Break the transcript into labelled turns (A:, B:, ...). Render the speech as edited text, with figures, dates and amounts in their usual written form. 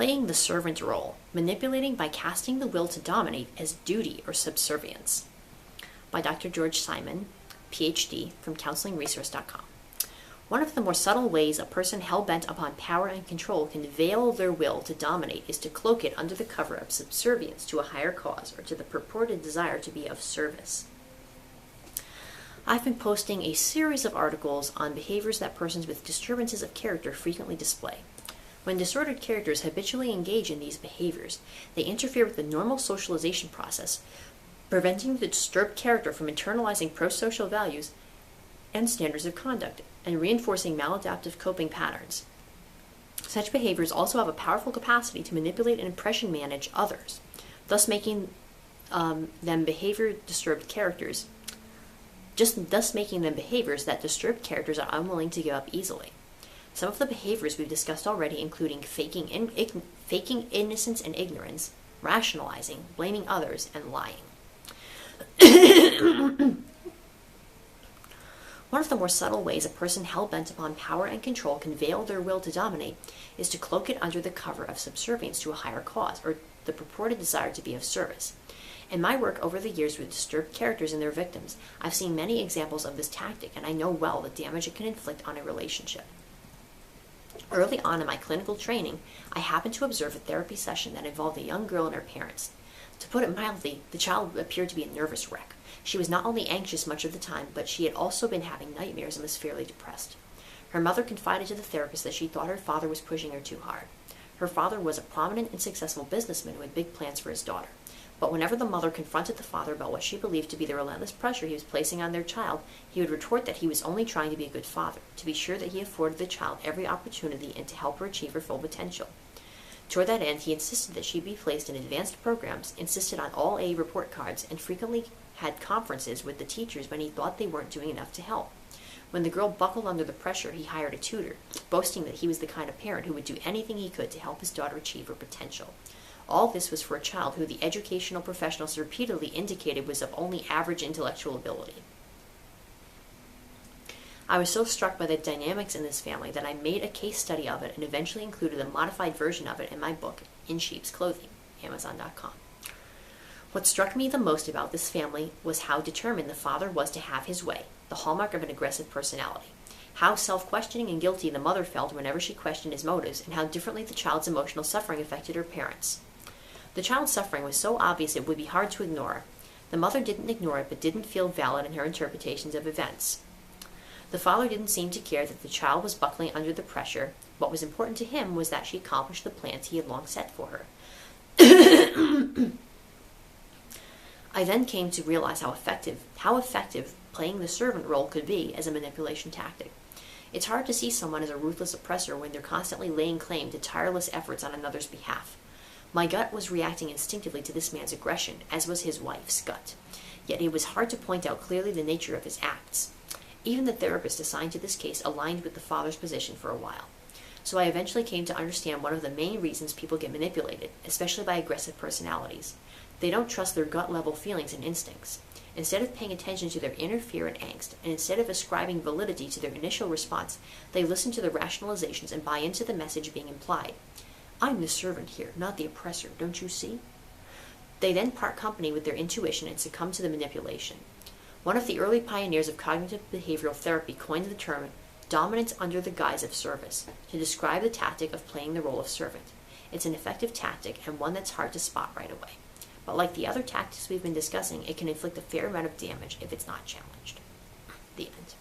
A: Playing the servant role, manipulating by casting the will to dominate as duty or subservience. By Dr. George Simon, PhD, from counselingresource.com. One of the more subtle ways a person hell-bent upon power and control can veil their will to dominate is to cloak it under the cover of subservience to a higher cause or to the purported desire to be of service. I've been posting a series of articles on behaviors that persons with disturbances of character frequently display. When disordered characters habitually engage in these behaviors, they interfere with the normal socialization process, preventing the disturbed character from internalizing prosocial values and standards of conduct, and reinforcing maladaptive coping patterns. Such behaviors also have a powerful capacity to manipulate and impression manage others, thus making them behaviors that disturbed characters are unwilling to give up easily. Some of the behaviors we've discussed already, including faking innocence and ignorance, rationalizing, blaming others, and lying. One of the more subtle ways a person hell-bent upon power and control can veil their will to dominate is to cloak it under the cover of subservience to a higher cause, or the purported desire to be of service. In my work over the years with disturbed characters and their victims, I've seen many examples of this tactic, and I know well the damage it can inflict on a relationship. Early on in my clinical training, I happened to observe a therapy session that involved a young girl and her parents. To put it mildly, the child appeared to be a nervous wreck. She was not only anxious much of the time, but she had also been having nightmares and was fairly depressed. Her mother confided to the therapist that she thought her father was pushing her too hard. Her father was a prominent and successful businessman who had big plans for his daughter. But whenever the mother confronted the father about what she believed to be the relentless pressure he was placing on their child, he would retort that he was only trying to be a good father, to be sure that he afforded the child every opportunity and to help her achieve her full potential. Toward that end, he insisted that she be placed in advanced programs, insisted on all A report cards, and frequently had conferences with the teachers when he thought they weren't doing enough to help. When the girl buckled under the pressure, he hired a tutor, boasting that he was the kind of parent who would do anything he could to help his daughter achieve her potential. All this was for a child who the educational professionals repeatedly indicated was of only average intellectual ability. I was so struck by the dynamics in this family that I made a case study of it and eventually included a modified version of it in my book, In Sheep's Clothing, Amazon.com. What struck me the most about this family was how determined the father was to have his way, the hallmark of an aggressive personality. How self-questioning and guilty the mother felt whenever she questioned his motives, and how differently the child's emotional suffering affected her parents. The child's suffering was so obvious it would be hard to ignore. The mother didn't ignore it, but didn't feel valid in her interpretations of events. The father didn't seem to care that the child was buckling under the pressure. What was important to him was that she accomplish the plans he had long set for her. I then came to realize how effective playing the servant role could be as a manipulation tactic. It's hard to see someone as a ruthless oppressor when they're constantly laying claim to tireless efforts on another's behalf. My gut was reacting instinctively to this man's aggression, as was his wife's gut. Yet it was hard to point out clearly the nature of his acts. Even the therapist assigned to this case aligned with the father's position for a while. So I eventually came to understand one of the main reasons people get manipulated, especially by aggressive personalities. They don't trust their gut-level feelings and instincts. Instead of paying attention to their inner fear and angst, and instead of ascribing validity to their initial response, they listen to the rationalizations and buy into the message being implied. I'm the servant here, not the oppressor, don't you see? They then part company with their intuition and succumb to the manipulation. One of the early pioneers of cognitive behavioral therapy coined the term dominance under the guise of service to describe the tactic of playing the role of servant. It's an effective tactic and one that's hard to spot right away. But like the other tactics we've been discussing, it can inflict a fair amount of damage if it's not challenged. The end.